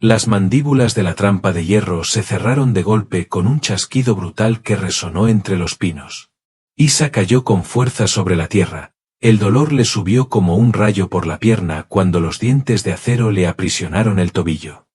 Las mandíbulas de la trampa de hierro se cerraron de golpe con un chasquido brutal que resonó entre los pinos. Isa cayó con fuerza sobre la tierra. El dolor le subió como un rayo por la pierna cuando los dientes de acero le aprisionaron el tobillo.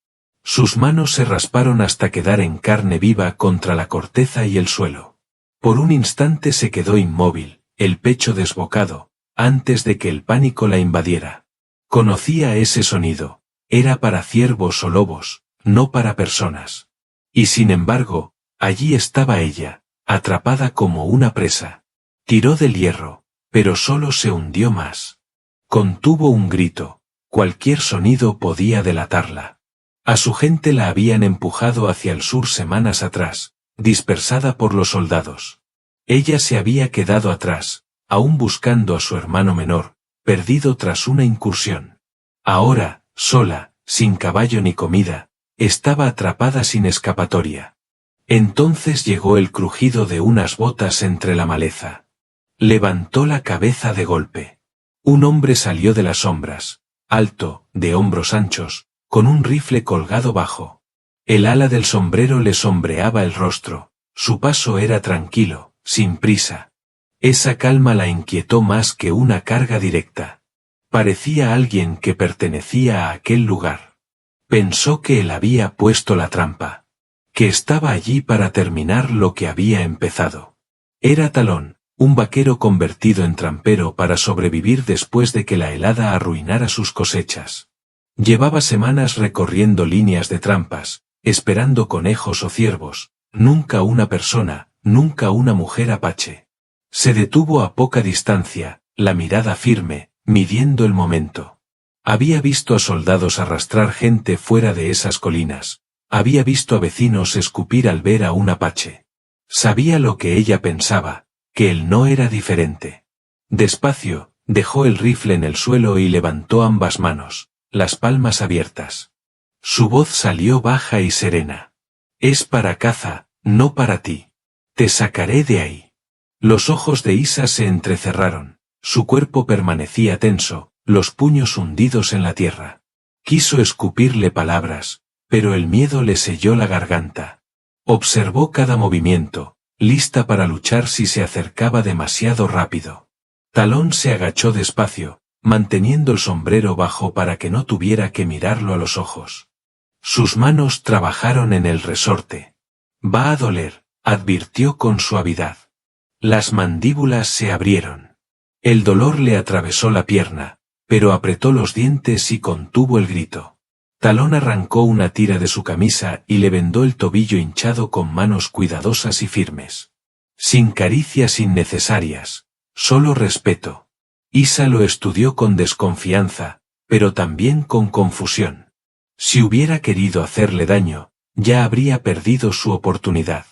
Sus manos se rasparon hasta quedar en carne viva contra la corteza y el suelo. Por un instante se quedó inmóvil, el pecho desbocado, antes de que el pánico la invadiera. Conocía ese sonido. Era para ciervos o lobos, no para personas. Y sin embargo, allí estaba ella, atrapada como una presa. Tiró del hierro, pero solo se hundió más. Contuvo un grito. Cualquier sonido podía delatarla. A su gente la habían empujado hacia el sur semanas atrás, dispersada por los soldados. Ella se había quedado atrás, aún buscando a su hermano menor, perdido tras una incursión. Ahora, sola, sin caballo ni comida, estaba atrapada sin escapatoria. Entonces llegó el crujido de unas botas entre la maleza. Levantó la cabeza de golpe. Un hombre salió de las sombras, alto, de hombros anchos, con un rifle colgado bajo. El ala del sombrero le sombreaba el rostro, su paso era tranquilo, sin prisa. Esa calma la inquietó más que una carga directa. Parecía alguien que pertenecía a aquel lugar. Pensó que él había puesto la trampa. Que estaba allí para terminar lo que había empezado. Era Talón, un vaquero convertido en trampero para sobrevivir después de que la helada arruinara sus cosechas. Llevaba semanas recorriendo líneas de trampas, esperando conejos o ciervos, nunca una persona, nunca una mujer apache. Se detuvo a poca distancia, la mirada firme, midiendo el momento. Había visto a soldados arrastrar gente fuera de esas colinas. Había visto a vecinos escupir al ver a un apache. Sabía lo que ella pensaba, que él no era diferente. Despacio, dejó el rifle en el suelo y levantó ambas manos, las palmas abiertas. Su voz salió baja y serena. Es para caza, no para ti. Te sacaré de ahí. Los ojos de Isa se entrecerraron. Su cuerpo permanecía tenso, los puños hundidos en la tierra. Quiso escupirle palabras, pero el miedo le selló la garganta. Observó cada movimiento, lista para luchar si se acercaba demasiado rápido. Talón se agachó despacio, manteniendo el sombrero bajo para que no tuviera que mirarlo a los ojos. Sus manos trabajaron en el resorte. Va a doler, advirtió con suavidad. Las mandíbulas se abrieron. El dolor le atravesó la pierna, pero apretó los dientes y contuvo el grito. Talón arrancó una tira de su camisa y le vendó el tobillo hinchado con manos cuidadosas y firmes. Sin caricias innecesarias, solo respeto. Isa lo estudió con desconfianza, pero también con confusión. Si hubiera querido hacerle daño, ya habría perdido su oportunidad.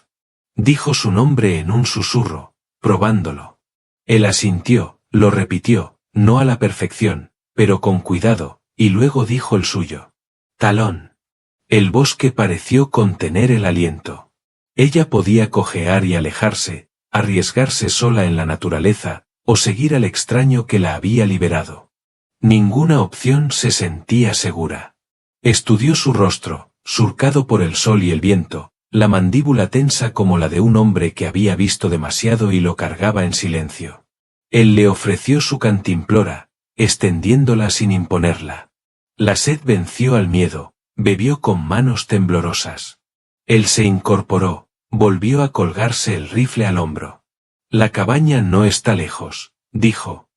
Dijo su nombre en un susurro, probándolo. Él asintió, lo repitió, no a la perfección, pero con cuidado, y luego dijo el suyo. Talón. El bosque pareció contener el aliento. Ella podía cojear y alejarse, arriesgarse sola en la naturaleza, o seguir al extraño que la había liberado. Ninguna opción se sentía segura. Estudió su rostro, surcado por el sol y el viento, la mandíbula tensa como la de un hombre que había visto demasiado y lo cargaba en silencio. Él le ofreció su cantimplora, extendiéndola sin imponerla. La sed venció al miedo, bebió con manos temblorosas. Él se incorporó, volvió a colgarse el rifle al hombro. La cabaña no está lejos, dijo.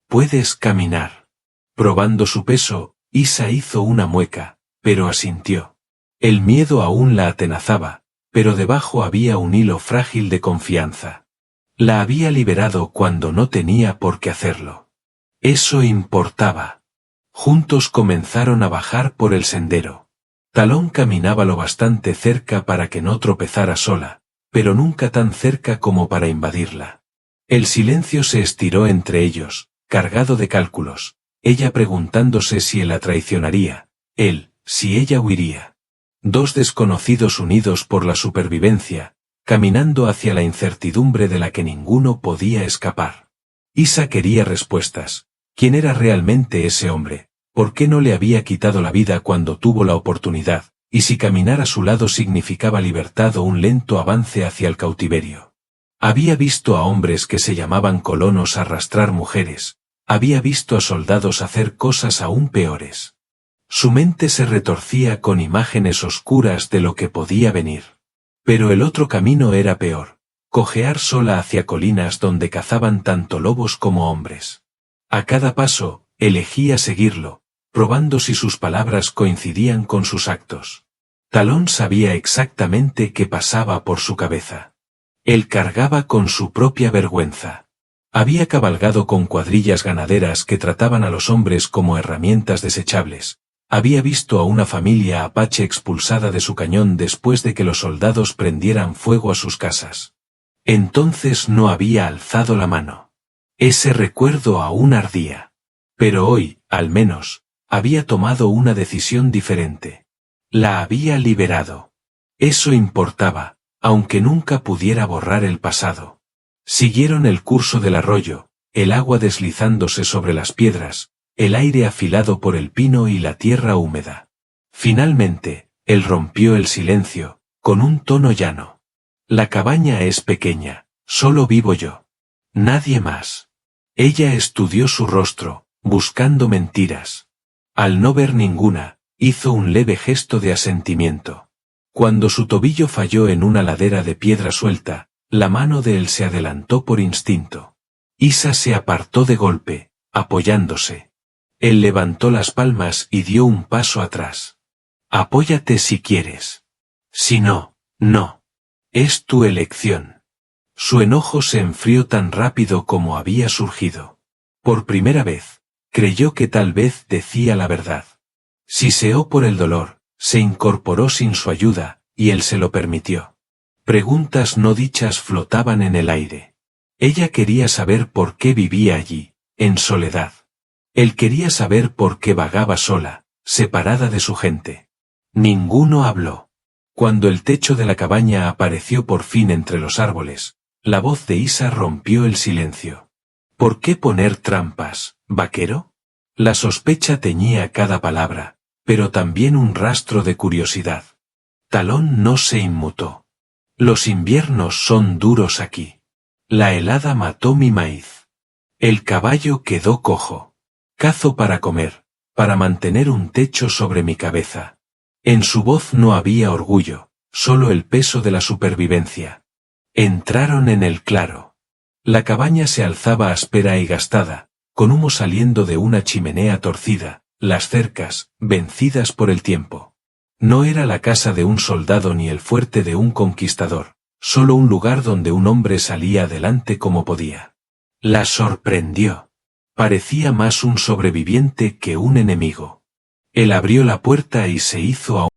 Puedes caminar. Probando su peso, Isa hizo una mueca, pero asintió. El miedo aún la atenazaba, pero debajo había un hilo frágil de confianza. La había liberado cuando no tenía por qué hacerlo. Eso importaba. Juntos comenzaron a bajar por el sendero. Talón caminaba lo bastante cerca para que no tropezara sola, pero nunca tan cerca como para invadirla. El silencio se estiró entre ellos, cargado de cálculos, ella preguntándose si él la traicionaría, él, si ella huiría. Dos desconocidos unidos por la supervivencia, caminando hacia la incertidumbre de la que ninguno podía escapar. Isa quería respuestas. ¿Quién era realmente ese hombre? ¿Por qué no le había quitado la vida cuando tuvo la oportunidad, y si caminar a su lado significaba libertad o un lento avance hacia el cautiverio? Había visto a hombres que se llamaban colonos arrastrar mujeres, había visto a soldados hacer cosas aún peores. Su mente se retorcía con imágenes oscuras de lo que podía venir. Pero el otro camino era peor, cojear sola hacia colinas donde cazaban tanto lobos como hombres. A cada paso, elegía seguirlo, probando si sus palabras coincidían con sus actos. Talón sabía exactamente qué pasaba por su cabeza. Él cargaba con su propia vergüenza. Había cabalgado con cuadrillas ganaderas que trataban a los hombres como herramientas desechables. Había visto a una familia apache expulsada de su cañón después de que los soldados prendieran fuego a sus casas. Entonces no había alzado la mano. Ese recuerdo aún ardía. Pero hoy, al menos, había tomado una decisión diferente. La había liberado. Eso importaba, aunque nunca pudiera borrar el pasado. Siguieron el curso del arroyo, el agua deslizándose sobre las piedras, el aire afilado por el pino y la tierra húmeda. Finalmente, él rompió el silencio, con un tono llano. La cabaña es pequeña, solo vivo yo. Nadie más. Ella estudió su rostro, buscando mentiras. Al no ver ninguna, hizo un leve gesto de asentimiento. Cuando su tobillo falló en una ladera de piedra suelta, la mano de él se adelantó por instinto. Isa se apartó de golpe, apoyándose. Él levantó las palmas y dio un paso atrás. Apóyate si quieres. Si no, no. Es tu elección. Su enojo se enfrió tan rápido como había surgido. Por primera vez, creyó que tal vez decía la verdad. Siseó por el dolor, se incorporó sin su ayuda, y él se lo permitió. Preguntas no dichas flotaban en el aire. Ella quería saber por qué vivía allí, en soledad. Él quería saber por qué vagaba sola, separada de su gente. Ninguno habló. Cuando el techo de la cabaña apareció por fin entre los árboles, la voz de Isa rompió el silencio. ¿Por qué poner trampas, vaquero? La sospecha teñía cada palabra, pero también un rastro de curiosidad. Talón no se inmutó. Los inviernos son duros aquí. La helada mató mi maíz. El caballo quedó cojo. Cazo para comer, para mantener un techo sobre mi cabeza. En su voz no había orgullo, solo el peso de la supervivencia. Entraron en el claro. La cabaña se alzaba áspera y gastada, con humo saliendo de una chimenea torcida, las cercas, vencidas por el tiempo. No era la casa de un soldado ni el fuerte de un conquistador, solo un lugar donde un hombre salía adelante como podía. La sorprendió. Parecía más un sobreviviente que un enemigo. Él abrió la puerta y se hizo a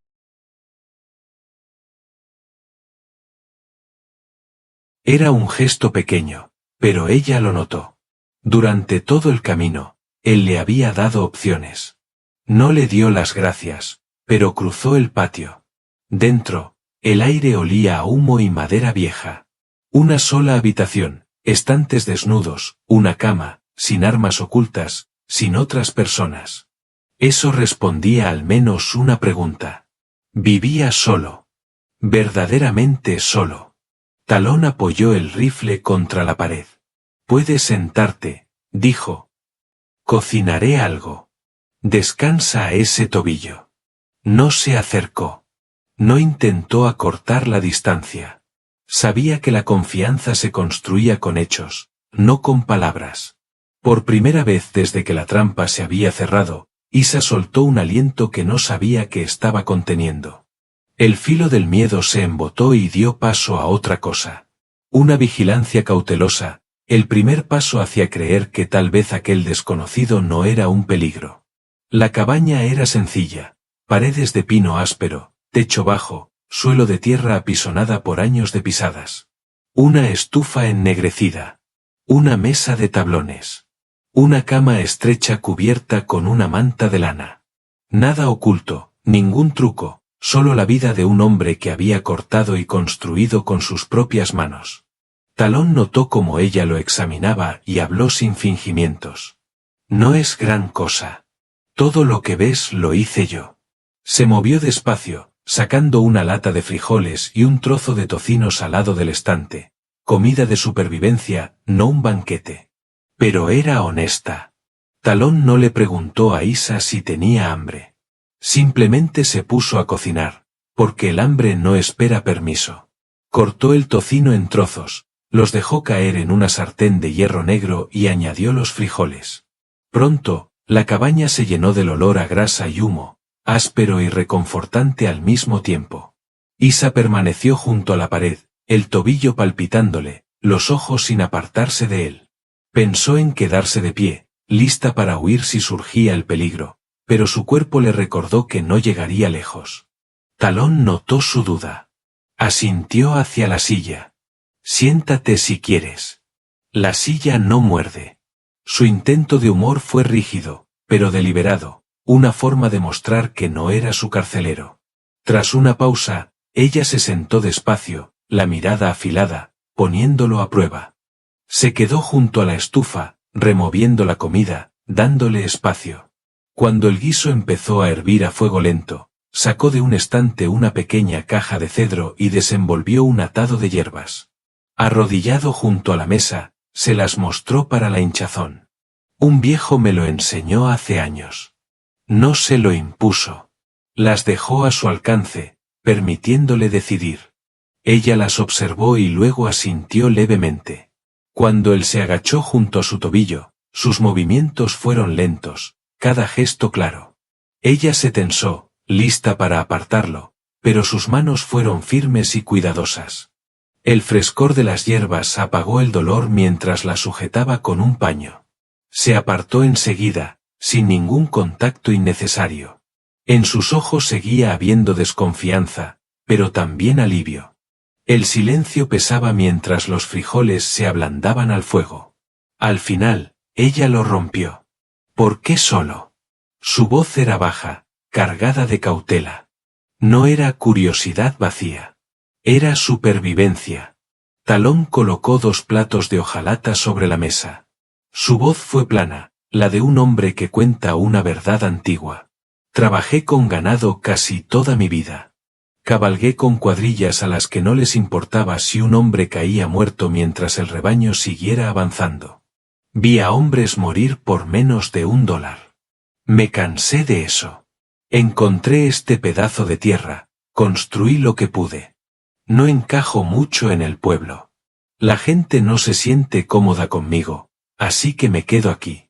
Era un gesto pequeño, pero ella lo notó. Durante todo el camino, él le había dado opciones. No le dio las gracias, pero cruzó el patio. Dentro, el aire olía a humo y madera vieja. Una sola habitación, estantes desnudos, una cama, sin armas ocultas, sin otras personas. Eso respondía al menos una pregunta. Vivía solo. Verdaderamente solo. Talón apoyó el rifle contra la pared. Puedes sentarte, dijo. Cocinaré algo. Descansa ese tobillo. No se acercó. No intentó acortar la distancia. Sabía que la confianza se construía con hechos, no con palabras. Por primera vez desde que la trampa se había cerrado, Isa soltó un aliento que no sabía que estaba conteniendo. El filo del miedo se embotó y dio paso a otra cosa. Una vigilancia cautelosa, el primer paso hacia creer que tal vez aquel desconocido no era un peligro. La cabaña era sencilla, paredes de pino áspero, techo bajo, suelo de tierra apisonada por años de pisadas. Una estufa ennegrecida. Una mesa de tablones. Una cama estrecha cubierta con una manta de lana. Nada oculto, ningún truco, solo la vida de un hombre que había cortado y construido con sus propias manos. Talón notó cómo ella lo examinaba y habló sin fingimientos. No es gran cosa. Todo lo que ves lo hice yo. Se movió despacio, sacando una lata de frijoles y un trozo de tocino salado del estante. Comida de supervivencia, no un banquete. Pero era honesta. Talón no le preguntó a Isa si tenía hambre. Simplemente se puso a cocinar, porque el hambre no espera permiso. Cortó el tocino en trozos, los dejó caer en una sartén de hierro negro y añadió los frijoles. Pronto, la cabaña se llenó del olor a grasa y humo, áspero y reconfortante al mismo tiempo. Isa permaneció junto a la pared, el tobillo palpitándole, los ojos sin apartarse de él. Pensó en quedarse de pie, lista para huir si surgía el peligro, pero su cuerpo le recordó que no llegaría lejos. Talón notó su duda. Asintió hacia la silla. Siéntate si quieres. La silla no muerde. Su intento de humor fue rígido, pero deliberado, una forma de mostrar que no era su carcelero. Tras una pausa, ella se sentó despacio, la mirada afilada, poniéndolo a prueba. Se quedó junto a la estufa, removiendo la comida, dándole espacio. Cuando el guiso empezó a hervir a fuego lento, sacó de un estante una pequeña caja de cedro y desenvolvió un atado de hierbas. Arrodillado junto a la mesa, se las mostró para la hinchazón. Un viejo me lo enseñó hace años. No se lo impuso. Las dejó a su alcance, permitiéndole decidir. Ella las observó y luego asintió levemente. Cuando él se agachó junto a su tobillo, sus movimientos fueron lentos, cada gesto claro. Ella se tensó, lista para apartarlo, pero sus manos fueron firmes y cuidadosas. El frescor de las hierbas apagó el dolor mientras la sujetaba con un paño. Se apartó enseguida, sin ningún contacto innecesario. En sus ojos seguía habiendo desconfianza, pero también alivio. El silencio pesaba mientras los frijoles se ablandaban al fuego. Al final, ella lo rompió. ¿Por qué solo? Su voz era baja, cargada de cautela. No era curiosidad vacía. Era supervivencia. Talón colocó 2 platos de hojalata sobre la mesa. Su voz fue plana, la de un hombre que cuenta una verdad antigua. Trabajé con ganado casi toda mi vida. Cabalgué con cuadrillas a las que no les importaba si un hombre caía muerto mientras el rebaño siguiera avanzando. Vi a hombres morir por menos de $1. Me cansé de eso. Encontré este pedazo de tierra, construí lo que pude. No encajo mucho en el pueblo. La gente no se siente cómoda conmigo, así que me quedo aquí.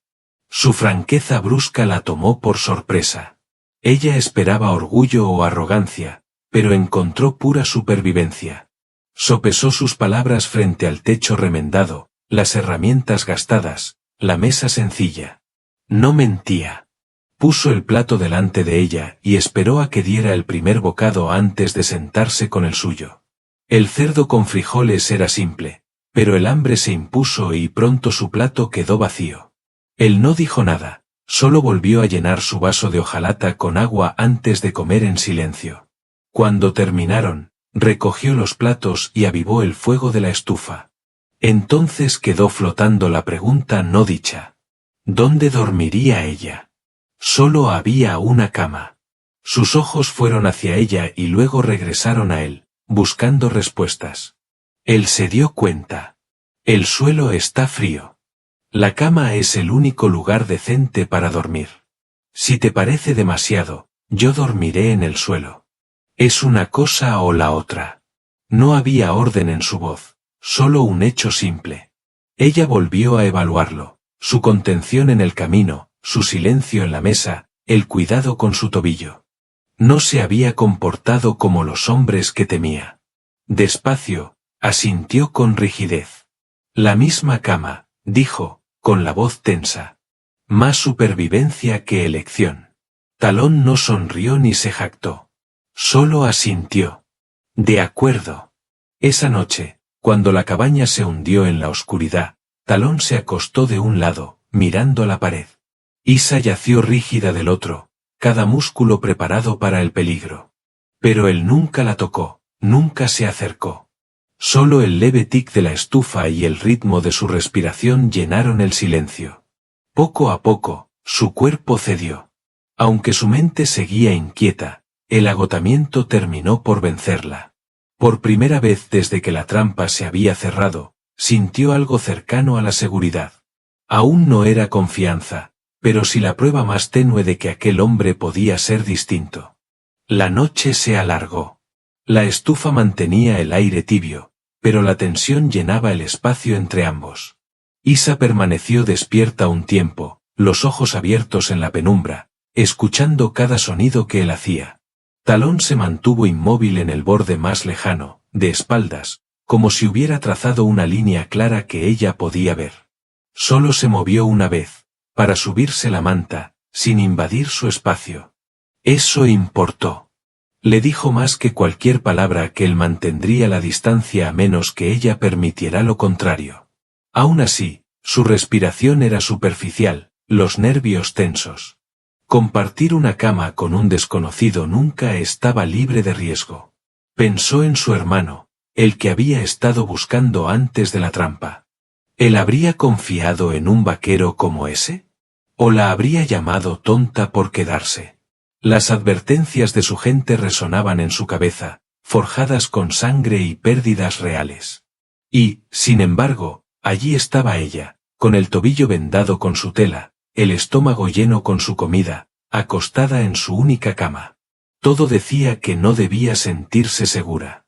Su franqueza brusca la tomó por sorpresa. Ella esperaba orgullo o arrogancia, pero encontró pura supervivencia. Sopesó sus palabras frente al techo remendado, las herramientas gastadas, la mesa sencilla. No mentía. Puso el plato delante de ella y esperó a que diera el primer bocado antes de sentarse con el suyo. El cerdo con frijoles era simple, pero el hambre se impuso y pronto su plato quedó vacío. Él no dijo nada, solo volvió a llenar su vaso de hojalata con agua antes de comer en silencio. Cuando terminaron, recogió los platos y avivó el fuego de la estufa. Entonces quedó flotando la pregunta no dicha. ¿Dónde dormiría ella? Solo había una cama. Sus ojos fueron hacia ella y luego regresaron a él, buscando respuestas. Él se dio cuenta. El suelo está frío. La cama es el único lugar decente para dormir. Si te parece demasiado, yo dormiré en el suelo. Es una cosa o la otra. No había orden en su voz, solo un hecho simple. Ella volvió a evaluarlo, su contención en el camino, su silencio en la mesa, el cuidado con su tobillo. No se había comportado como los hombres que temía. Despacio, asintió con rigidez. La misma cama, dijo, con la voz tensa. Más supervivencia que elección. Talón no sonrió ni se jactó. Solo asintió. De acuerdo. Esa noche, cuando la cabaña se hundió en la oscuridad, Talón se acostó de un lado, mirando a la pared. Isa yació rígida del otro, cada músculo preparado para el peligro. Pero él nunca la tocó, nunca se acercó. Solo el leve tic de la estufa y el ritmo de su respiración llenaron el silencio. Poco a poco, su cuerpo cedió. Aunque su mente seguía inquieta, el agotamiento terminó por vencerla. Por primera vez desde que la trampa se había cerrado, sintió algo cercano a la seguridad. Aún no era confianza, pero sí la prueba más tenue de que aquel hombre podía ser distinto. La noche se alargó. La estufa mantenía el aire tibio, pero la tensión llenaba el espacio entre ambos. Isa permaneció despierta un tiempo, los ojos abiertos en la penumbra, escuchando cada sonido que él hacía. Talón se mantuvo inmóvil en el borde más lejano, de espaldas, como si hubiera trazado una línea clara que ella podía ver. Solo se movió una vez, para subirse la manta, sin invadir su espacio. Eso importó. Le dijo más que cualquier palabra que él mantendría la distancia a menos que ella permitiera lo contrario. Aún así, su respiración era superficial, los nervios tensos. Compartir una cama con un desconocido nunca estaba libre de riesgo. Pensó en su hermano, el que había estado buscando antes de la trampa. ¿Él habría confiado en un vaquero como ese? ¿O la habría llamado tonta por quedarse? Las advertencias de su gente resonaban en su cabeza, forjadas con sangre y pérdidas reales. Y, sin embargo, allí estaba ella, con el tobillo vendado con su tela, el estómago lleno con su comida, acostada en su única cama. Todo decía que no debía sentirse segura.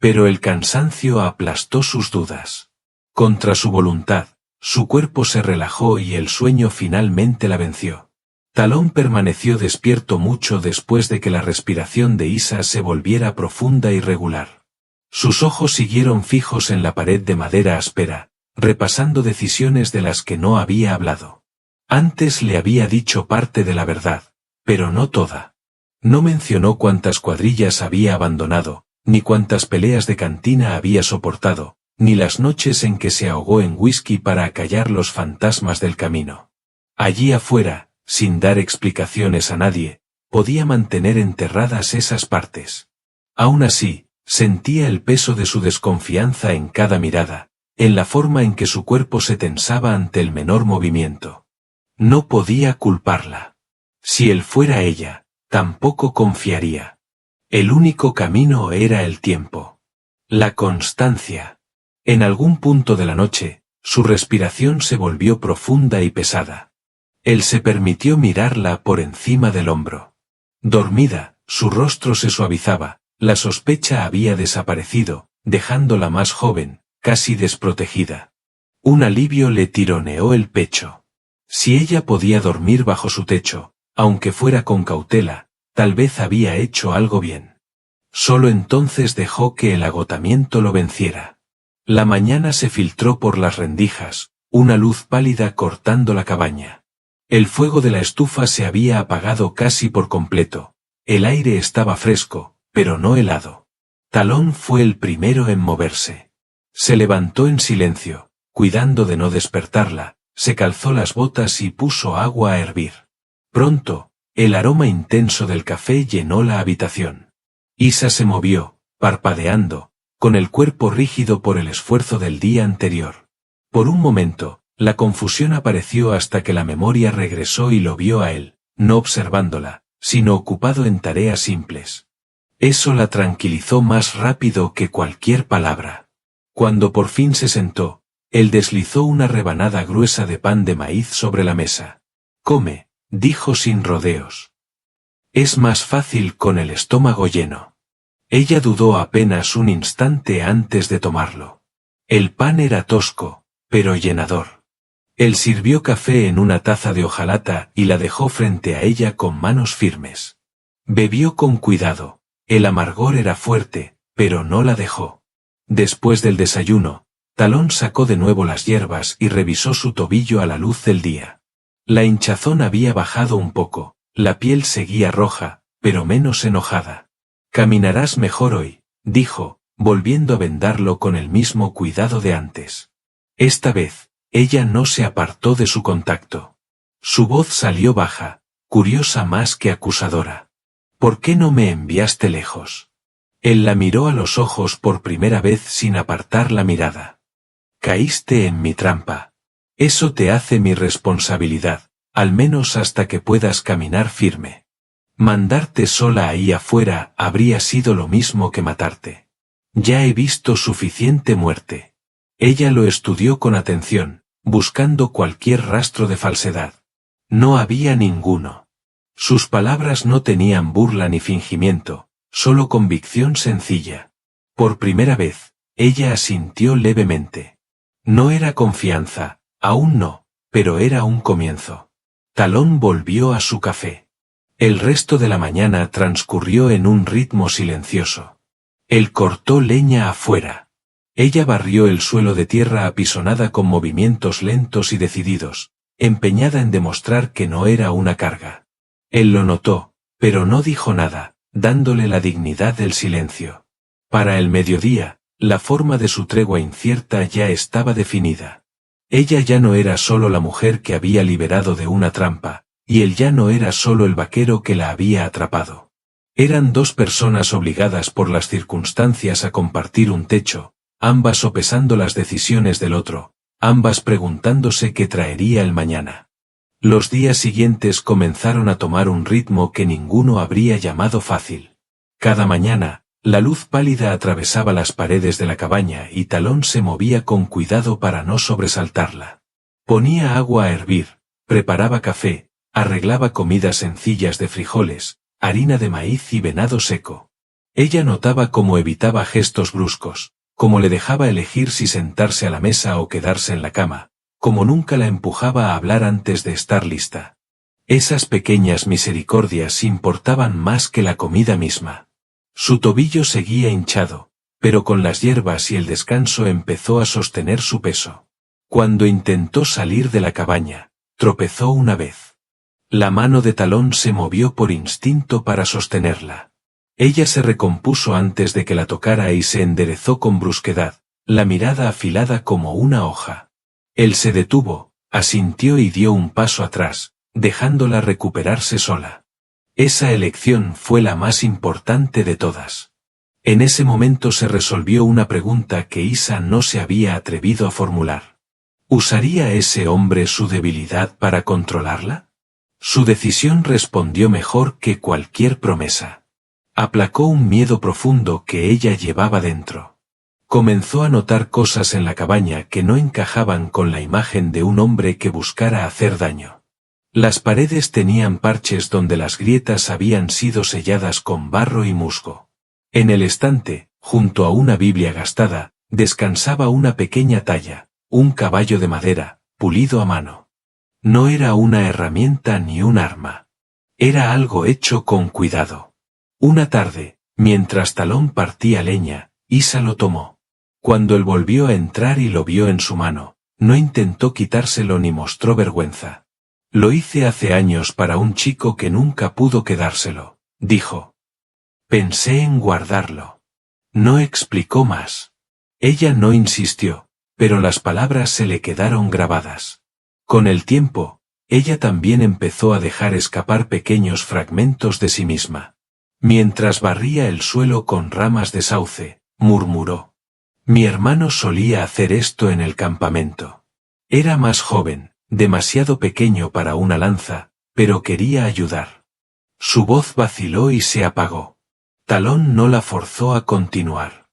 Pero el cansancio aplastó sus dudas. Contra su voluntad, su cuerpo se relajó y el sueño finalmente la venció. Talón permaneció despierto mucho después de que la respiración de Isa se volviera profunda y regular. Sus ojos siguieron fijos en la pared de madera áspera, repasando decisiones de las que no había hablado. Antes le había dicho parte de la verdad, pero no toda. No mencionó cuántas cuadrillas había abandonado, ni cuántas peleas de cantina había soportado, ni las noches en que se ahogó en whisky para acallar los fantasmas del camino. Allí afuera, sin dar explicaciones a nadie, podía mantener enterradas esas partes. Aún así, sentía el peso de su desconfianza en cada mirada, en la forma en que su cuerpo se tensaba ante el menor movimiento. No podía culparla. Si él fuera ella, tampoco confiaría. El único camino era el tiempo. La constancia. En algún punto de la noche, su respiración se volvió profunda y pesada. Él se permitió mirarla por encima del hombro. Dormida, su rostro se suavizaba, la sospecha había desaparecido, dejándola más joven, casi desprotegida. Un alivio le tironeó el pecho. Si ella podía dormir bajo su techo, aunque fuera con cautela, tal vez había hecho algo bien. Solo entonces dejó que el agotamiento lo venciera. La mañana se filtró por las rendijas, una luz pálida cortando la cabaña. El fuego de la estufa se había apagado casi por completo. El aire estaba fresco, pero no helado. Talón fue el primero en moverse. Se levantó en silencio, cuidando de no despertarla, se calzó las botas y puso agua a hervir. Pronto, el aroma intenso del café llenó la habitación. Isa se movió, parpadeando, con el cuerpo rígido por el esfuerzo del día anterior. Por un momento, la confusión apareció hasta que la memoria regresó y lo vio a él, no observándola, sino ocupado en tareas simples. Eso la tranquilizó más rápido que cualquier palabra. Cuando por fin se sentó, él deslizó una rebanada gruesa de pan de maíz sobre la mesa. «Come», dijo sin rodeos. «Es más fácil con el estómago lleno». Ella dudó apenas un instante antes de tomarlo. El pan era tosco, pero llenador. Él sirvió café en una taza de hojalata y la dejó frente a ella con manos firmes. Bebió con cuidado, el amargor era fuerte, pero no la dejó. Después del desayuno, Talón sacó de nuevo las hierbas y revisó su tobillo a la luz del día. La hinchazón había bajado un poco, la piel seguía roja, pero menos enojada. «Caminarás mejor hoy», dijo, volviendo a vendarlo con el mismo cuidado de antes. Esta vez, ella no se apartó de su contacto. Su voz salió baja, curiosa más que acusadora. «¿Por qué no me enviaste lejos?» Él la miró a los ojos por primera vez sin apartar la mirada. «Caíste en mi trampa. Eso te hace mi responsabilidad», al menos hasta que puedas caminar firme. Mandarte sola ahí afuera habría sido lo mismo que matarte. Ya he visto suficiente muerte. Ella lo estudió con atención, buscando cualquier rastro de falsedad. No había ninguno. Sus palabras no tenían burla ni fingimiento, solo convicción sencilla. Por primera vez, ella asintió levemente. No era confianza, aún no, pero era un comienzo. Talón volvió a su café. El resto de la mañana transcurrió en un ritmo silencioso. Él cortó leña afuera. Ella barrió el suelo de tierra apisonada con movimientos lentos y decididos, empeñada en demostrar que no era una carga. Él lo notó, pero no dijo nada, dándole la dignidad del silencio. Para el mediodía, la forma de su tregua incierta ya estaba definida. Ella ya no era solo la mujer que había liberado de una trampa, y él ya no era solo el vaquero que la había atrapado. Eran dos personas obligadas por las circunstancias a compartir un techo, ambas sopesando las decisiones del otro, ambas preguntándose qué traería el mañana. Los días siguientes comenzaron a tomar un ritmo que ninguno habría llamado fácil. Cada mañana, la luz pálida atravesaba las paredes de la cabaña y Talón se movía con cuidado para no sobresaltarla. Ponía agua a hervir, preparaba café, arreglaba comidas sencillas de frijoles, harina de maíz y venado seco. Ella notaba cómo evitaba gestos bruscos, cómo le dejaba elegir si sentarse a la mesa o quedarse en la cama, cómo nunca la empujaba a hablar antes de estar lista. Esas pequeñas misericordias importaban más que la comida misma. Su tobillo seguía hinchado, pero con las hierbas y el descanso empezó a sostener su peso. Cuando intentó salir de la cabaña, tropezó una vez. La mano de Talón se movió por instinto para sostenerla. Ella se recompuso antes de que la tocara y se enderezó con brusquedad, la mirada afilada como una hoja. Él se detuvo, asintió y dio un paso atrás, dejándola recuperarse sola. Esa elección fue la más importante de todas. En ese momento se resolvió una pregunta que Isa no se había atrevido a formular. ¿Usaría ese hombre su debilidad para controlarla? Su decisión respondió mejor que cualquier promesa. Aplacó un miedo profundo que ella llevaba dentro. Comenzó a notar cosas en la cabaña que no encajaban con la imagen de un hombre que buscara hacer daño. Las paredes tenían parches donde las grietas habían sido selladas con barro y musgo. En el estante, junto a una Biblia gastada, descansaba una pequeña talla, un caballo de madera, pulido a mano. No era una herramienta ni un arma. Era algo hecho con cuidado. Una tarde, mientras Talón partía leña, Isa lo tomó. Cuando él volvió a entrar y lo vio en su mano, no intentó quitárselo ni mostró vergüenza. Lo hice hace años para un chico que nunca pudo quedárselo, dijo. Pensé en guardarlo. No explicó más. Ella no insistió, pero las palabras se le quedaron grabadas. Con el tiempo, ella también empezó a dejar escapar pequeños fragmentos de sí misma. Mientras barría el suelo con ramas de sauce, murmuró. Mi hermano solía hacer esto en el campamento. Era más joven, demasiado pequeño para una lanza, pero quería ayudar. Su voz vaciló y se apagó. Talón no la forzó a continuar.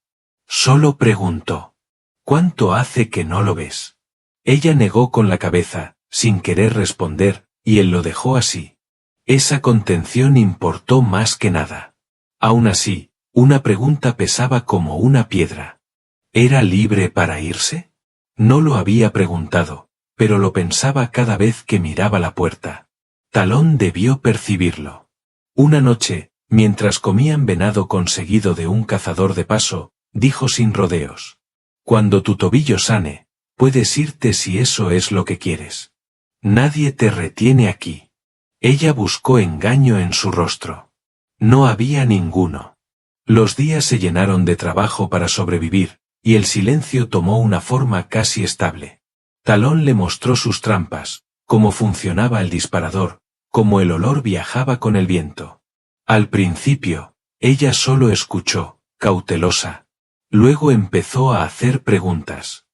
Solo preguntó. ¿Cuánto hace que no lo ves? Ella negó con la cabeza, sin querer responder, y él lo dejó así. Esa contención importó más que nada. Aún así, una pregunta pesaba como una piedra. ¿Era libre para irse? No lo había preguntado, pero lo pensaba cada vez que miraba la puerta. Talón debió percibirlo. Una noche, mientras comían venado conseguido de un cazador de paso, dijo sin rodeos. Cuando tu tobillo sane, puedes irte si eso es lo que quieres. Nadie te retiene aquí. Ella buscó engaño en su rostro. No había ninguno. Los días se llenaron de trabajo para sobrevivir, y el silencio tomó una forma casi estable. Talón le mostró sus trampas, cómo funcionaba el disparador, cómo el olor viajaba con el viento. Al principio, ella solo escuchó, cautelosa. Luego empezó a hacer preguntas.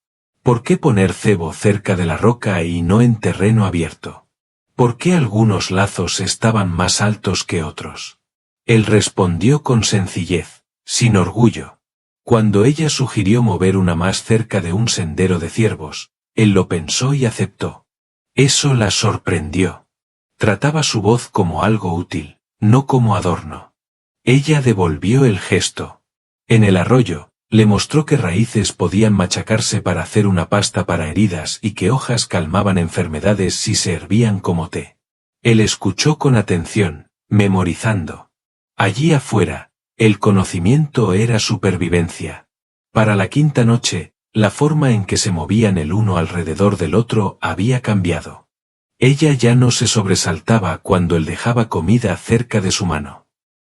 ¿Por qué poner cebo cerca de la roca y no en terreno abierto? ¿Por qué algunos lazos estaban más altos que otros? Él respondió con sencillez, sin orgullo. Cuando ella sugirió mover una más cerca de un sendero de ciervos, él lo pensó y aceptó. Eso la sorprendió. Trataba su voz como algo útil, no como adorno. Ella devolvió el gesto. En el arroyo, le mostró que raíces podían machacarse para hacer una pasta para heridas y que hojas calmaban enfermedades si se hervían como té. Él escuchó con atención, memorizando. Allí afuera, el conocimiento era supervivencia. Para la quinta noche, la forma en que se movían el uno alrededor del otro había cambiado. Ella ya no se sobresaltaba cuando él dejaba comida cerca de su mano.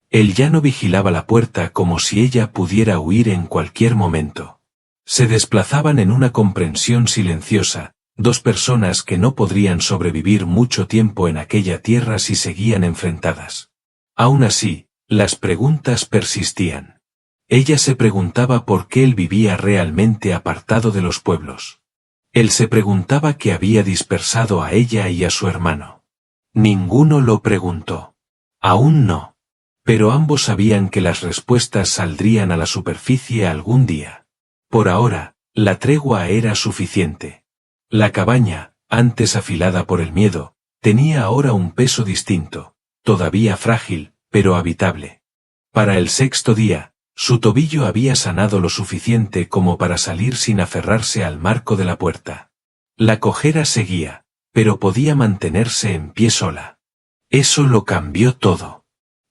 Él ya no vigilaba la puerta como si ella pudiera huir en cualquier momento. Se desplazaban en una comprensión silenciosa, dos personas que no podrían sobrevivir mucho tiempo en aquella tierra si seguían enfrentadas. Aún así, las preguntas persistían. Ella se preguntaba por qué él vivía realmente apartado de los pueblos. Él se preguntaba qué había dispersado a ella y a su hermano. Ninguno lo preguntó. Aún no. Pero ambos sabían que las respuestas saldrían a la superficie algún día. Por ahora, la tregua era suficiente. La cabaña, antes afilada por el miedo, tenía ahora un peso distinto, todavía frágil, pero habitable. Para el sexto día, su tobillo había sanado lo suficiente como para salir sin aferrarse al marco de la puerta. La cojera seguía, pero podía mantenerse en pie sola. Eso lo cambió todo.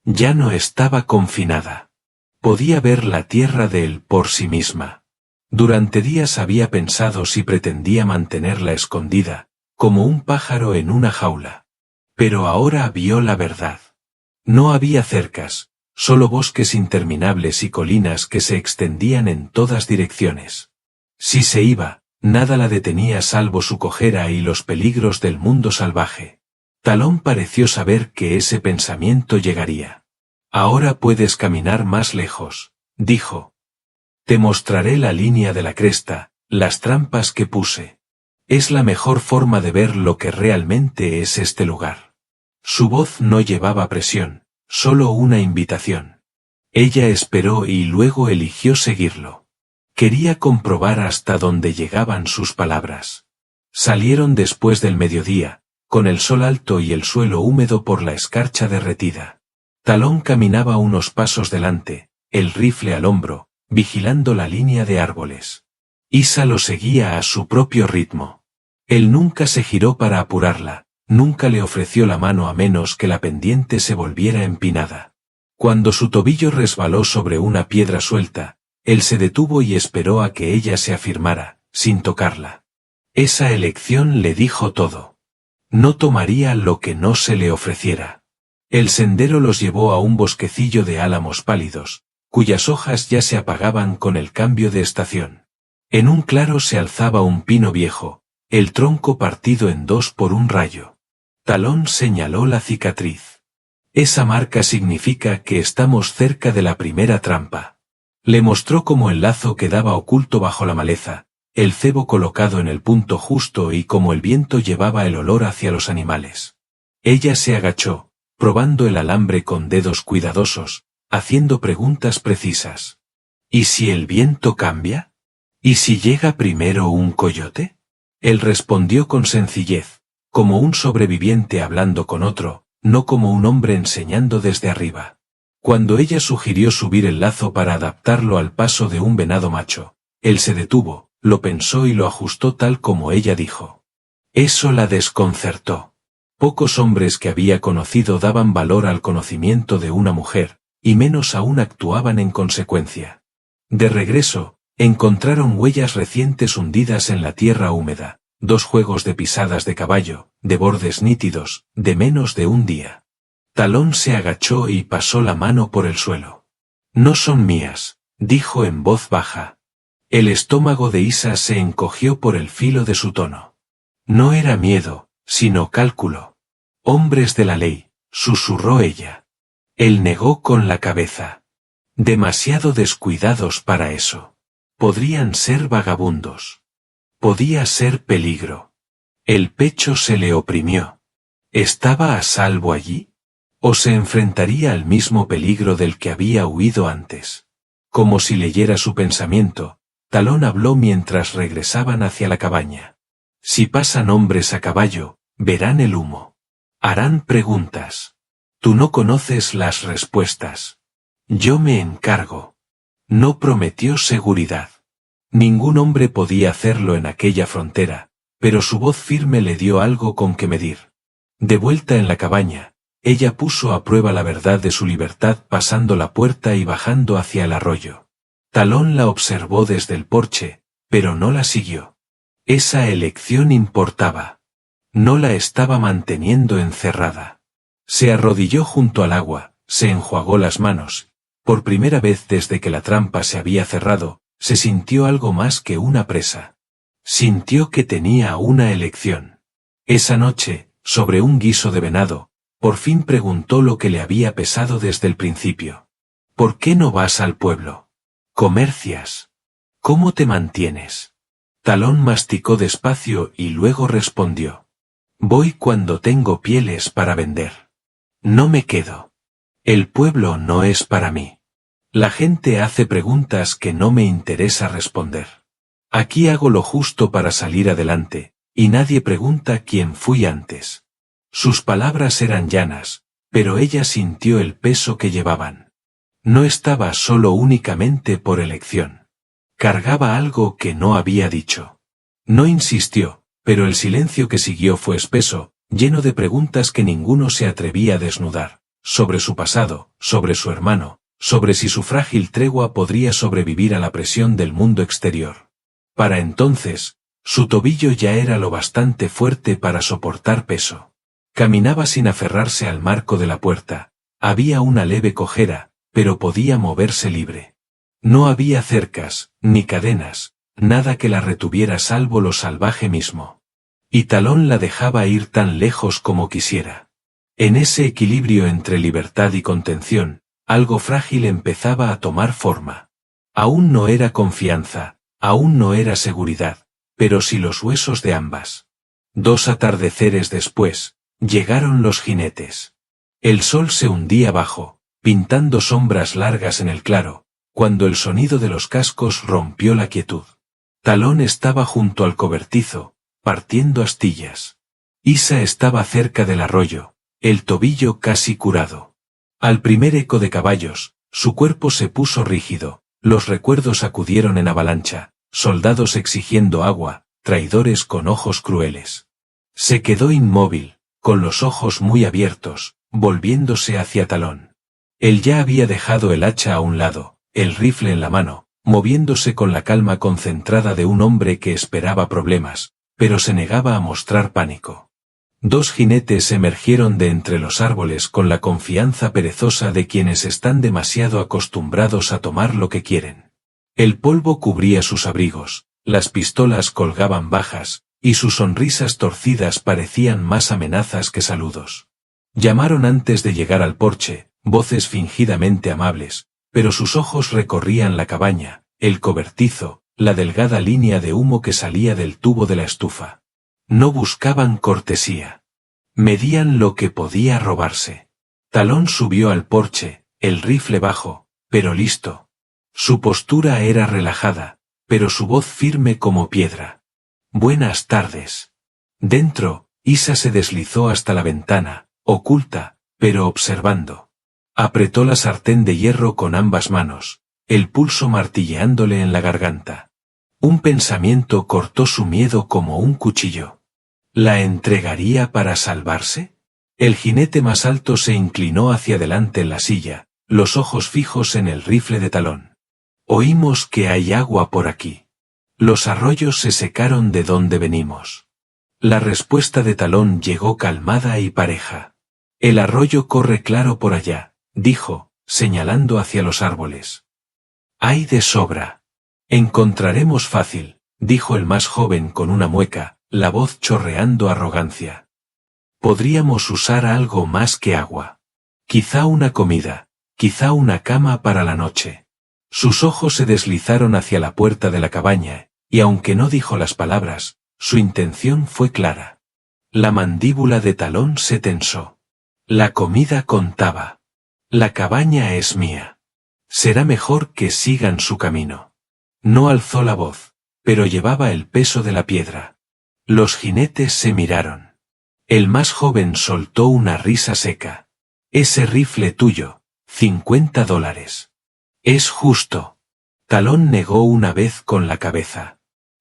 Ya no estaba confinada. Podía ver la tierra de él por sí misma. Durante días había pensado si pretendía mantenerla escondida, como un pájaro en una jaula. Pero ahora vio la verdad. No había cercas, solo bosques interminables y colinas que se extendían en todas direcciones. Si se iba, nada la detenía salvo su cojera y los peligros del mundo salvaje. Talón pareció saber que ese pensamiento llegaría. Ahora puedes caminar más lejos, dijo. Te mostraré la línea de la cresta, las trampas que puse. Es la mejor forma de ver lo que realmente es este lugar. Su voz no llevaba presión, solo una invitación. Ella esperó y luego eligió seguirlo. Quería comprobar hasta dónde llegaban sus palabras. Salieron después del mediodía, con el sol alto y el suelo húmedo por la escarcha derretida. Talón caminaba unos pasos delante, el rifle al hombro, vigilando la línea de árboles. Isa lo seguía a su propio ritmo. Él nunca se giró para apurarla, nunca le ofreció la mano a menos que la pendiente se volviera empinada. Cuando su tobillo resbaló sobre una piedra suelta, él se detuvo y esperó a que ella se afirmara, sin tocarla. Esa elección le dijo todo. No tomaría lo que no se le ofreciera. El sendero los llevó a un bosquecillo de álamos pálidos, cuyas hojas ya se apagaban con el cambio de estación. En un claro se alzaba un pino viejo, el tronco partido en dos por un rayo. Talón señaló la cicatriz. Esa marca significa que estamos cerca de la primera trampa. Le mostró cómo el lazo quedaba oculto bajo la maleza, el cebo colocado en el punto justo y cómo el viento llevaba el olor hacia los animales. Ella se agachó, probando el alambre con dedos cuidadosos, haciendo preguntas precisas. ¿Y si el viento cambia? ¿Y si llega primero un coyote? Él respondió con sencillez, como un sobreviviente hablando con otro, no como un hombre enseñando desde arriba. Cuando ella sugirió subir el lazo para adaptarlo al paso de un venado macho, él se detuvo, lo pensó y lo ajustó tal como ella dijo. Eso la desconcertó. Pocos hombres que había conocido daban valor al conocimiento de una mujer, y menos aún actuaban en consecuencia. De regreso, encontraron huellas recientes hundidas en la tierra húmeda, 2 juegos de pisadas de caballo, de bordes nítidos, de menos de un día. Talón se agachó y pasó la mano por el suelo. No son mías, dijo en voz baja. El estómago de Isa se encogió por el filo de su tono. No era miedo, sino cálculo. Hombres de la ley, susurró ella. Él negó con la cabeza. Demasiado descuidados para eso. Podrían ser vagabundos. Podía ser peligro. El pecho se le oprimió. ¿Estaba a salvo allí? ¿O se enfrentaría al mismo peligro del que había huido antes? Como si leyera su pensamiento, Talón habló mientras regresaban hacia la cabaña. Si pasan hombres a caballo, verán el humo. Harán preguntas. Tú no conoces las respuestas. Yo me encargo. No prometió seguridad. Ningún hombre podía hacerlo en aquella frontera, pero su voz firme le dio algo con que medir. De vuelta en la cabaña, ella puso a prueba la verdad de su libertad pasando la puerta y bajando hacia el arroyo. Talón la observó desde el porche, pero no la siguió. Esa elección importaba. No la estaba manteniendo encerrada. Se arrodilló junto al agua, se enjuagó las manos. Por primera vez desde que la trampa se había cerrado, se sintió algo más que una presa. Sintió que tenía una elección. Esa noche, sobre un guiso de venado, por fin preguntó lo que le había pesado desde el principio. ¿Por qué no vas al pueblo? ¿Comercias? ¿Cómo te mantienes? Talón masticó despacio y luego respondió. Voy cuando tengo pieles para vender. No me quedo. El pueblo no es para mí. La gente hace preguntas que no me interesa responder. Aquí hago lo justo para salir adelante, y nadie pregunta quién fui antes. Sus palabras eran llanas, pero ella sintió el peso que llevaban. No estaba solo únicamente por elección. Cargaba algo que no había dicho. No insistió, pero el silencio que siguió fue espeso, lleno de preguntas que ninguno se atrevía a desnudar, sobre su pasado, sobre su hermano, sobre si su frágil tregua podría sobrevivir a la presión del mundo exterior. Para entonces, su tobillo ya era lo bastante fuerte para soportar peso. Caminaba sin aferrarse al marco de la puerta, había una leve cojera, pero podía moverse libre. No había cercas, ni cadenas, nada que la retuviera salvo lo salvaje mismo. Y Talón la dejaba ir tan lejos como quisiera. En ese equilibrio entre libertad y contención, algo frágil empezaba a tomar forma. Aún no era confianza, aún no era seguridad, pero sí los huesos de ambas. 2 atardeceres después, llegaron los jinetes. El sol se hundía bajo, pintando sombras largas en el claro, cuando el sonido de los cascos rompió la quietud. Talón estaba junto al cobertizo, partiendo astillas. Isa estaba cerca del arroyo, el tobillo casi curado. Al primer eco de caballos, su cuerpo se puso rígido, los recuerdos acudieron en avalancha, soldados exigiendo agua, traidores con ojos crueles. Se quedó inmóvil, con los ojos muy abiertos, volviéndose hacia Talón. Él ya había dejado el hacha a un lado, el rifle en la mano, moviéndose con la calma concentrada de un hombre que esperaba problemas, pero se negaba a mostrar pánico. 2 jinetes emergieron de entre los árboles con la confianza perezosa de quienes están demasiado acostumbrados a tomar lo que quieren. El polvo cubría sus abrigos, las pistolas colgaban bajas, y sus sonrisas torcidas parecían más amenazas que saludos. Llamaron antes de llegar al porche, voces fingidamente amables, pero sus ojos recorrían la cabaña, el cobertizo, la delgada línea de humo que salía del tubo de la estufa. No buscaban cortesía. Medían lo que podía robarse. Talón subió al porche, el rifle bajo, pero listo. Su postura era relajada, pero su voz firme como piedra. Buenas tardes. Dentro, Isa se deslizó hasta la ventana, oculta, pero observando. Apretó la sartén de hierro con ambas manos, el pulso martilleándole en la garganta. Un pensamiento cortó su miedo como un cuchillo. ¿La entregaría para salvarse? El jinete más alto se inclinó hacia adelante en la silla, los ojos fijos en el rifle de Talón. Oímos que hay agua por aquí. Los arroyos se secaron de donde venimos. La respuesta de Talón llegó calmada y pareja. El arroyo corre claro por allá, dijo, señalando hacia los árboles. Hay de sobra. Encontraremos fácil, dijo el más joven con una mueca, la voz chorreando arrogancia. Podríamos usar algo más que agua. Quizá una comida, quizá una cama para la noche. Sus ojos se deslizaron hacia la puerta de la cabaña, y aunque no dijo las palabras, su intención fue clara. La mandíbula de Talón se tensó. La comida contaba. La cabaña es mía. Será mejor que sigan su camino. No alzó la voz, pero llevaba el peso de la piedra. Los jinetes se miraron. El más joven soltó una risa seca. Ese rifle tuyo, $50. Es justo. Talón negó una vez con la cabeza.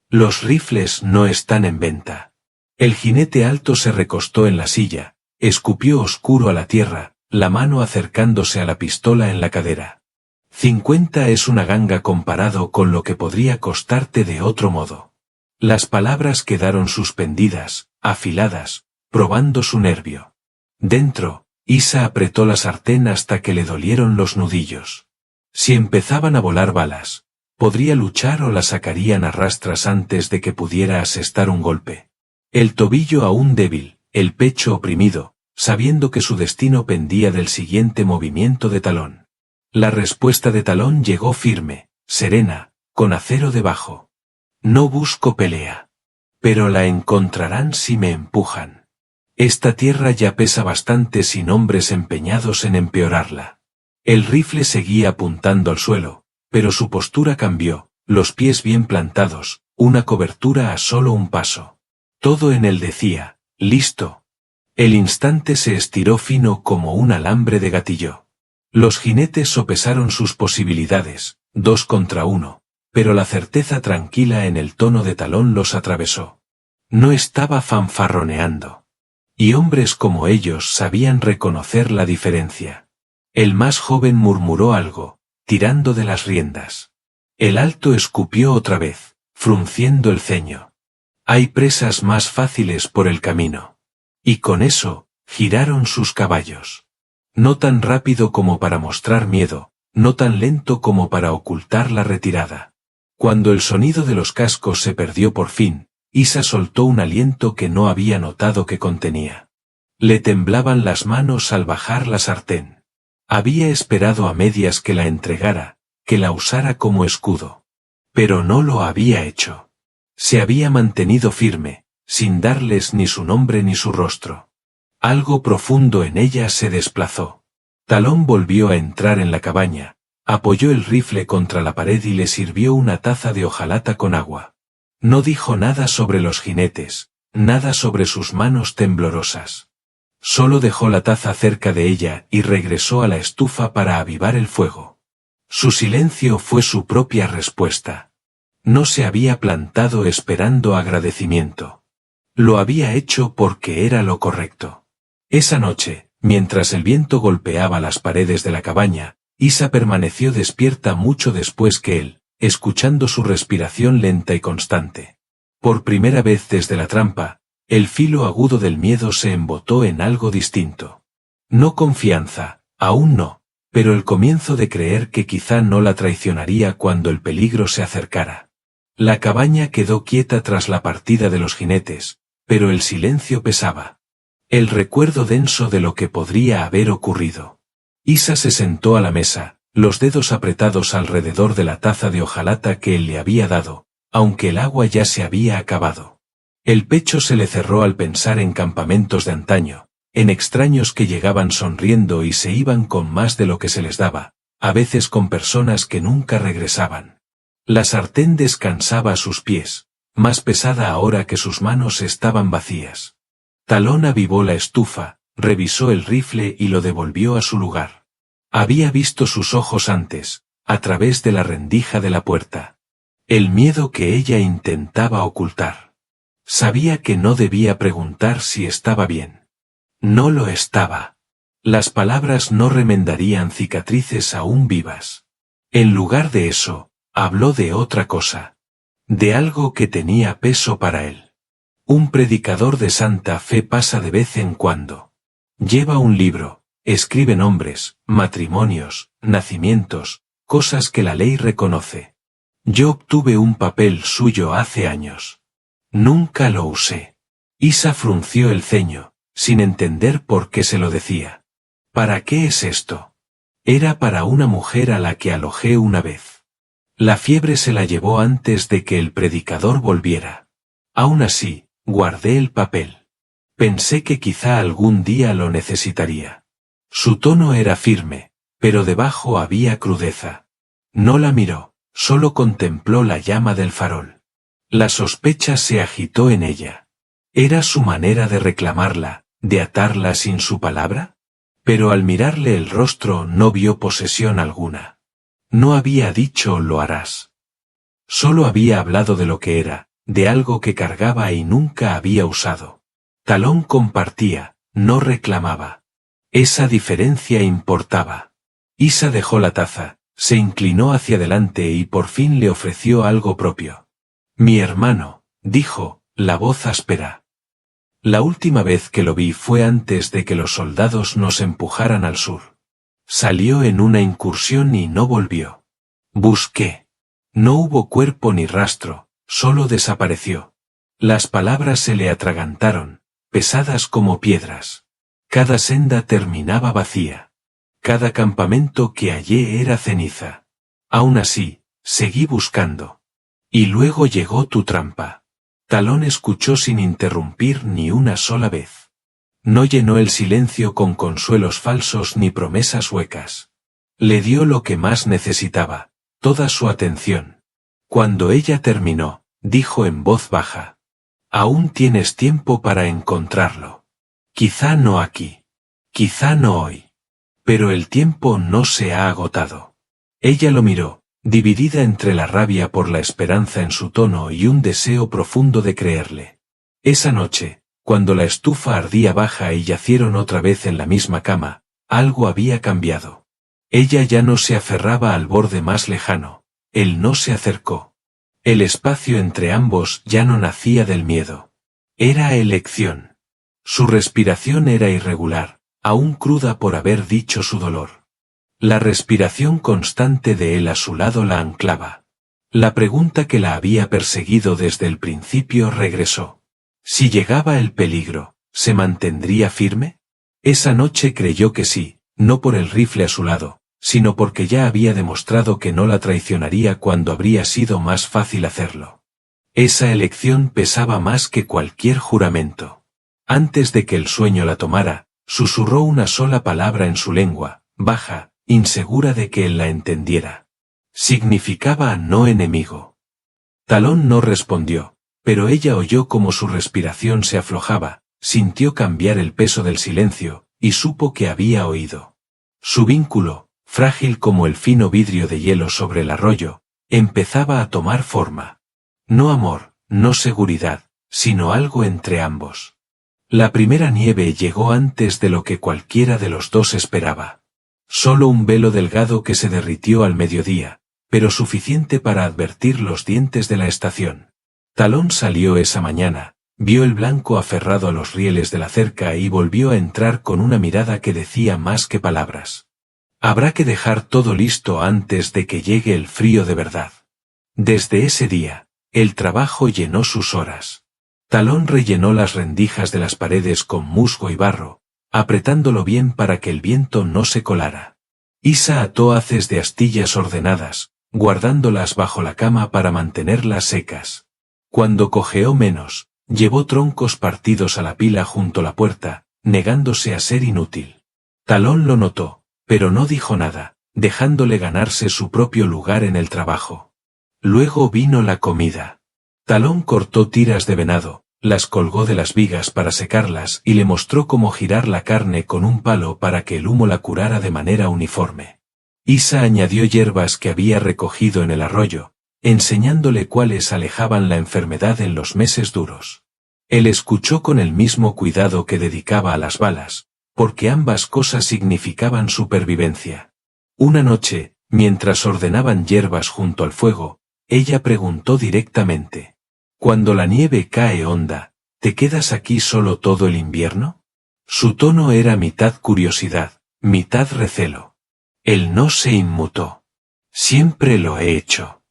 Los rifles no están en venta. El jinete alto se recostó en la silla, escupió oscuro a la tierra, la mano acercándose a la pistola en la cadera. 50 es una ganga comparado con lo que podría costarte de otro modo. Las palabras quedaron suspendidas, afiladas, probando su nervio. Dentro, Isa apretó la sartén hasta que le dolieron los nudillos. Si empezaban a volar balas, podría luchar o la sacarían a rastras antes de que pudiera asestar un golpe. El tobillo aún débil, el pecho oprimido, sabiendo que su destino pendía del siguiente movimiento de Talón. La respuesta de Talón llegó firme, serena, con acero debajo. No busco pelea. Pero la encontrarán si me empujan. Esta tierra ya pesa bastante sin hombres empeñados en empeorarla. El rifle seguía apuntando al suelo, pero su postura cambió, los pies bien plantados, una cobertura a solo un paso. Todo en él decía, listo. El instante se estiró fino como un alambre de gatillo. Los jinetes sopesaron sus posibilidades, 2 contra 1, pero la certeza tranquila en el tono de Talón los atravesó. No estaba fanfarroneando. Y hombres como ellos sabían reconocer la diferencia. El más joven murmuró algo, tirando de las riendas. El alto escupió otra vez, frunciendo el ceño. Hay presas más fáciles por el camino. Y con eso, giraron sus caballos. No tan rápido como para mostrar miedo, no tan lento como para ocultar la retirada. Cuando el sonido de los cascos se perdió por fin, Isa soltó un aliento que no había notado que contenía. Le temblaban las manos al bajar la sartén. Había esperado a medias que la entregara, que la usara como escudo. Pero no lo había hecho. Se había mantenido firme, sin darles ni su nombre ni su rostro. Algo profundo en ella se desplazó. Talón volvió a entrar en la cabaña, apoyó el rifle contra la pared y le sirvió una taza de hojalata con agua. No dijo nada sobre los jinetes, nada sobre sus manos temblorosas. Solo dejó la taza cerca de ella y regresó a la estufa para avivar el fuego. Su silencio fue su propia respuesta. No se había plantado esperando agradecimiento. Lo había hecho porque era lo correcto. Esa noche, mientras el viento golpeaba las paredes de la cabaña, Isa permaneció despierta mucho después que él, escuchando su respiración lenta y constante. Por primera vez desde la trampa, el filo agudo del miedo se embotó en algo distinto. No confianza, aún no, pero el comienzo de creer que quizá no la traicionaría cuando el peligro se acercara. La cabaña quedó quieta tras la partida de los jinetes, pero el silencio pesaba. El recuerdo denso de lo que podría haber ocurrido. Isa se sentó a la mesa, los dedos apretados alrededor de la taza de hojalata que él le había dado, aunque el agua ya se había acabado. El pecho se le cerró al pensar en campamentos de antaño, en extraños que llegaban sonriendo y se iban con más de lo que se les daba, a veces con personas que nunca regresaban. La sartén descansaba a sus pies, más pesada ahora que sus manos estaban vacías. Talón avivó la estufa, revisó el rifle y lo devolvió a su lugar. Había visto sus ojos antes, a través de la rendija de la puerta. El miedo que ella intentaba ocultar. Sabía que no debía preguntar si estaba bien. No lo estaba. Las palabras no remendarían cicatrices aún vivas. En lugar de eso, habló de otra cosa. De algo que tenía peso para él. Un predicador de Santa Fe pasa de vez en cuando. Lleva un libro, escribe nombres, matrimonios, nacimientos, cosas que la ley reconoce. Yo obtuve un papel suyo hace años. Nunca lo usé. Isa frunció el ceño, sin entender por qué se lo decía. ¿Para qué es esto? Era para una mujer a la que alojé una vez. La fiebre se la llevó antes de que el predicador volviera. Aún así, guardé el papel. Pensé que quizá algún día lo necesitaría. Su tono era firme, pero debajo había crudeza. No la miró, solo contempló la llama del farol. La sospecha se agitó en ella. ¿Era su manera de reclamarla, de atarla sin su palabra? Pero al mirarle el rostro no vio posesión alguna. No había dicho lo harás. Solo había hablado de lo que era, de algo que cargaba y nunca había usado. Talón compartía, no reclamaba. Esa diferencia importaba. Isa dejó la taza, se inclinó hacia adelante y por fin le ofreció algo propio. Mi hermano, dijo, la voz áspera. La última vez que lo vi fue antes de que los soldados nos empujaran al sur. Salió en una incursión y no volvió. Busqué. No hubo cuerpo ni rastro, solo desapareció. Las palabras se le atragantaron, pesadas como piedras. Cada senda terminaba vacía. Cada campamento que hallé era ceniza. Aún así, seguí buscando. Y luego llegó tu trampa. Talón escuchó sin interrumpir ni una sola vez. No llenó el silencio con consuelos falsos ni promesas huecas. Le dio lo que más necesitaba, toda su atención. Cuando ella terminó, dijo en voz baja. Aún tienes tiempo para encontrarlo. Quizá no aquí. Quizá no hoy. Pero el tiempo no se ha agotado. Ella lo miró, dividida entre la rabia por la esperanza en su tono y un deseo profundo de creerle. Esa noche, cuando la estufa ardía baja y yacieron otra vez en la misma cama, algo había cambiado. Ella ya no se aferraba al borde más lejano, él no se acercó. El espacio entre ambos ya no nacía del miedo. Era elección. Su respiración era irregular, aún cruda por haber dicho su dolor. La respiración constante de él a su lado la anclaba. La pregunta que la había perseguido desde el principio regresó. Si llegaba el peligro, ¿se mantendría firme? Esa noche creyó que sí, no por el rifle a su lado, sino porque ya había demostrado que no la traicionaría cuando habría sido más fácil hacerlo. Esa elección pesaba más que cualquier juramento. Antes de que el sueño la tomara, susurró una sola palabra en su lengua, baja, insegura de que él la entendiera. Significaba no enemigo. Talón no respondió, pero ella oyó como su respiración se aflojaba, sintió cambiar el peso del silencio, y supo que había oído. Su vínculo, frágil como el fino vidrio de hielo sobre el arroyo, empezaba a tomar forma. No amor, no seguridad, sino algo entre ambos. La primera nieve llegó antes de lo que cualquiera de los dos esperaba. Solo un velo delgado que se derritió al mediodía, pero suficiente para advertir los dientes de la estación. Talón salió esa mañana, vio el blanco aferrado a los rieles de la cerca y volvió a entrar con una mirada que decía más que palabras. Habrá que dejar todo listo antes de que llegue el frío de verdad. Desde ese día, el trabajo llenó sus horas. Talón rellenó las rendijas de las paredes con musgo y barro, apretándolo bien para que el viento no se colara. Isa ató haces de astillas ordenadas, guardándolas bajo la cama para mantenerlas secas. Cuando cojeó menos, llevó troncos partidos a la pila junto a la puerta, negándose a ser inútil. Talón lo notó, pero no dijo nada, dejándole ganarse su propio lugar en el trabajo. Luego vino la comida. Talón cortó tiras de venado, las colgó de las vigas para secarlas y le mostró cómo girar la carne con un palo para que el humo la curara de manera uniforme. Isa añadió hierbas que había recogido en el arroyo, enseñándole cuáles alejaban la enfermedad en los meses duros. Él escuchó con el mismo cuidado que dedicaba a las balas, porque ambas cosas significaban supervivencia. Una noche, mientras ordenaban hierbas junto al fuego, ella preguntó directamente. Cuando la nieve cae honda, ¿te quedas aquí solo todo el invierno? Su tono era mitad curiosidad, mitad recelo. Él no se inmutó. Siempre lo he hecho.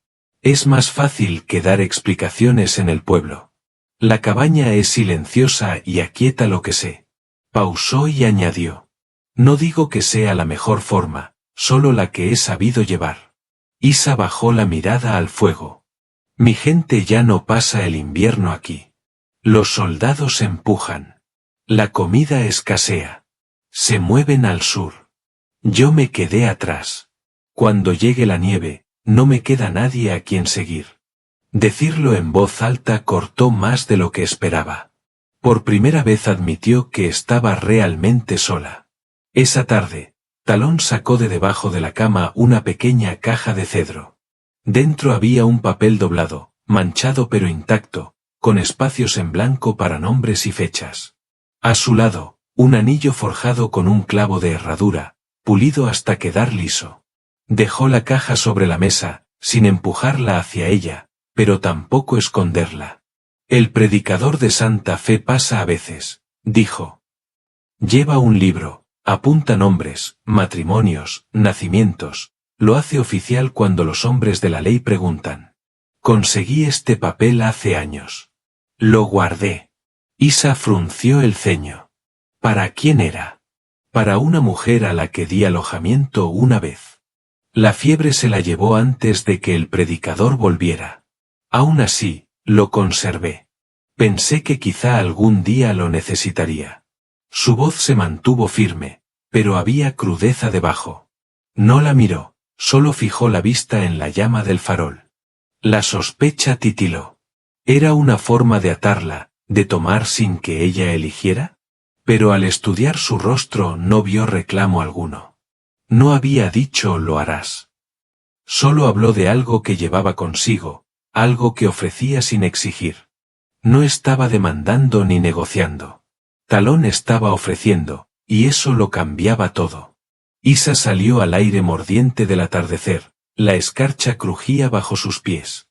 Es más fácil que dar explicaciones en el pueblo. La cabaña es silenciosa y aquieta lo que sé. Pausó y añadió. No digo que sea la mejor forma, solo la que he sabido llevar. Isa bajó la mirada al fuego. Mi gente ya no pasa el invierno aquí. Los soldados empujan. La comida escasea. Se mueven al sur. Yo me quedé atrás. Cuando llegue la nieve, no me queda nadie a quien seguir. Decirlo en voz alta cortó más de lo que esperaba. Por primera vez admitió que estaba realmente sola. Esa tarde, Talón sacó de debajo de la cama una pequeña caja de cedro. Dentro había un papel doblado, manchado pero intacto, con espacios en blanco para nombres y fechas. A su lado, un anillo forjado con un clavo de herradura, pulido hasta quedar liso. Dejó la caja sobre la mesa, sin empujarla hacia ella, pero tampoco esconderla. El predicador de Santa Fe pasa a veces, dijo. Lleva un libro, apunta nombres, matrimonios, nacimientos, lo hace oficial cuando los hombres de la ley preguntan. Conseguí este papel hace años. Lo guardé. Isa frunció el ceño. ¿Para quién era? Para una mujer a la que di alojamiento una vez. La fiebre se la llevó antes de que el predicador volviera. Aún así, lo conservé. Pensé que quizá algún día lo necesitaría. Su voz se mantuvo firme, pero había crudeza debajo. No la miró, solo fijó la vista en la llama del farol. La sospecha titiló. ¿Era una forma de atarla, de tomar sin que ella eligiera? Pero al estudiar su rostro no vio reclamo alguno. No había dicho lo harás. Solo habló de algo que llevaba consigo, algo que ofrecía sin exigir. No estaba demandando ni negociando. Talón estaba ofreciendo, y eso lo cambiaba todo. Isa salió al aire mordiente del atardecer, la escarcha crujía bajo sus pies.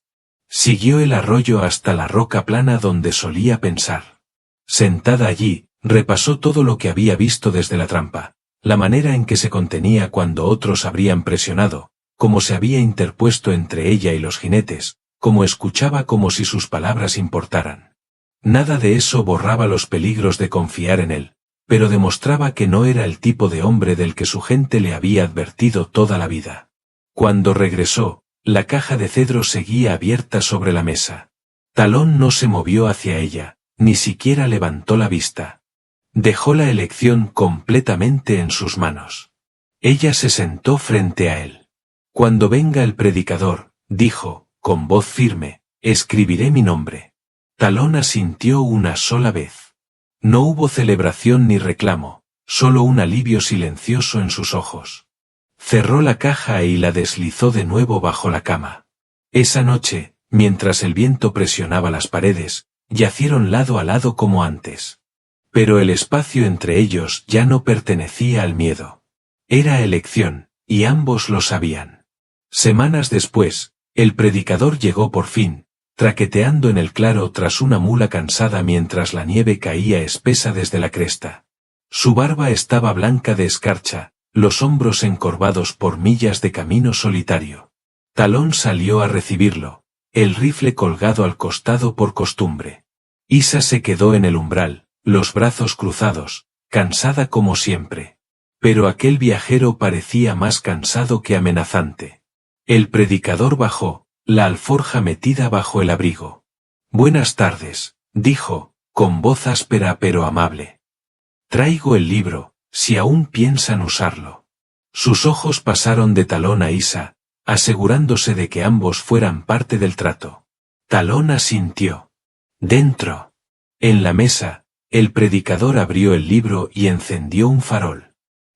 Siguió el arroyo hasta la roca plana donde solía pensar. Sentada allí, repasó todo lo que había visto desde la trampa, la manera en que se contenía cuando otros habrían presionado, cómo se había interpuesto entre ella y los jinetes, cómo escuchaba como si sus palabras importaran. Nada de eso borraba los peligros de confiar en él, pero demostraba que no era el tipo de hombre del que su gente le había advertido toda la vida. Cuando regresó, la caja de cedro seguía abierta sobre la mesa. Talón no se movió hacia ella, ni siquiera levantó la vista. Dejó la elección completamente en sus manos. Ella se sentó frente a él. Cuando venga el predicador, dijo, con voz firme, escribiré mi nombre. Talón asintió una sola vez. No hubo celebración ni reclamo, solo un alivio silencioso en sus ojos. Cerró la caja y la deslizó de nuevo bajo la cama. Esa noche, mientras el viento presionaba las paredes, yacieron lado a lado como antes. Pero el espacio entre ellos ya no pertenecía al miedo. Era elección, y ambos lo sabían. Semanas después, el predicador llegó por fin, traqueteando en el claro tras una mula cansada mientras la nieve caía espesa desde la cresta. Su barba estaba blanca de escarcha, los hombros encorvados por millas de camino solitario. Talón salió a recibirlo, el rifle colgado al costado por costumbre. Isa se quedó en el umbral, los brazos cruzados, cansada como siempre. Pero aquel viajero parecía más cansado que amenazante. El predicador bajó, la alforja metida bajo el abrigo. Buenas tardes, dijo, con voz áspera pero amable. Traigo el libro, si aún piensan usarlo. Sus ojos pasaron de Talón a Isa, asegurándose de que ambos fueran parte del trato. Talón asintió. Dentro. En la mesa, el predicador abrió el libro y encendió un farol.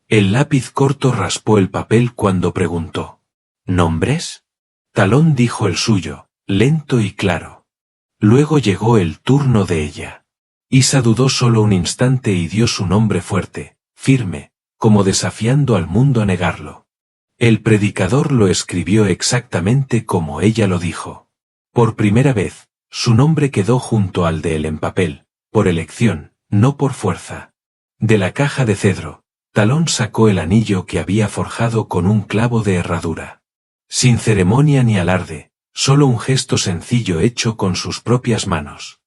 El lápiz corto raspó el papel cuando preguntó. ¿Nombres? Talón dijo el suyo, lento y claro. Luego llegó el turno de ella. Isa dudó solo un instante y dio su nombre fuerte, firme, como desafiando al mundo a negarlo. El predicador lo escribió exactamente como ella lo dijo. Por primera vez, su nombre quedó junto al de él en papel, por elección, no por fuerza. De la caja de cedro, Talón sacó el anillo que había forjado con un clavo de herradura. Sin ceremonia ni alarde, solo un gesto sencillo hecho con sus propias manos.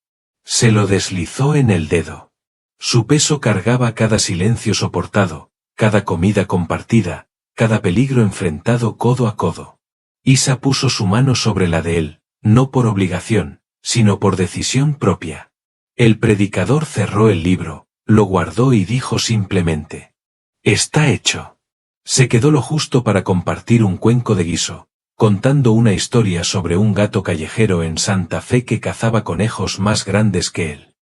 Se lo deslizó en el dedo. Su peso cargaba cada silencio soportado, cada comida compartida, cada peligro enfrentado codo a codo. Isa puso su mano sobre la de él, no por obligación, sino por decisión propia. El predicador cerró el libro, Lo guardó y dijo simplemente: «Está hecho». Se quedó lo justo para compartir un cuenco de guiso, contando una historia sobre un gato callejero en Santa Fe que cazaba conejos más grandes que él.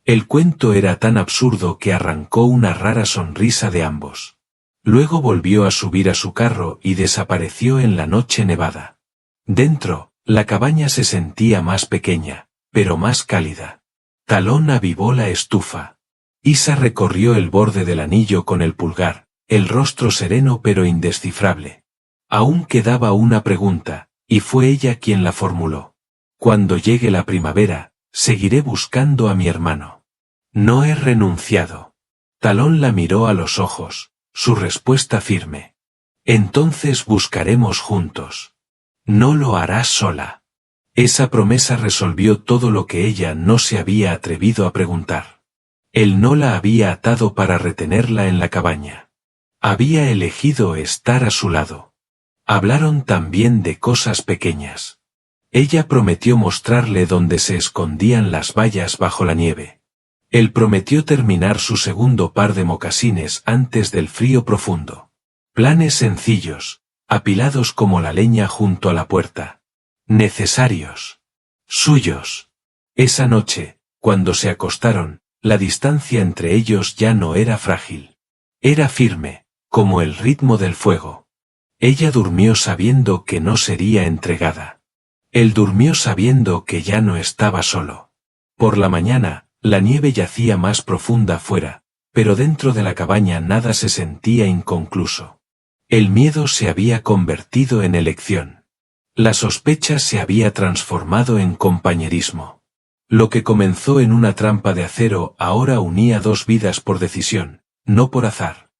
El cuento era tan absurdo que arrancó una rara sonrisa de ambos. Luego volvió a subir a su carro y desapareció en la noche nevada. Dentro, la cabaña se sentía más pequeña, pero más cálida. Talón avivó la estufa. Isa recorrió el borde del anillo con el pulgar, el rostro sereno pero indescifrable. Aún quedaba una pregunta, y fue ella quien la formuló. Cuando llegue la primavera, seguiré buscando a mi hermano. No he renunciado. Talón la miró a los ojos, su respuesta firme. Entonces buscaremos juntos. No lo harás sola. Esa promesa resolvió todo lo que ella no se había atrevido a preguntar. Él no la había atado para retenerla en la cabaña. Había elegido estar a su lado. Hablaron también de cosas pequeñas. Ella prometió mostrarle dónde se escondían las bayas bajo la nieve. Él prometió terminar su segundo par de mocasines antes del frío profundo. Planes sencillos, apilados como la leña junto a la puerta. Necesarios. Suyos. Esa noche, cuando se acostaron, la distancia entre ellos ya no era frágil. Era firme, como el ritmo del fuego. Ella durmió sabiendo que no sería entregada. Él durmió sabiendo que ya no estaba solo. Por la mañana, la nieve yacía más profunda fuera, pero dentro de la cabaña nada se sentía inconcluso. El miedo se había convertido en elección. La sospecha se había transformado en compañerismo. Lo que comenzó en una trampa de acero ahora unía dos vidas por decisión, no por azar.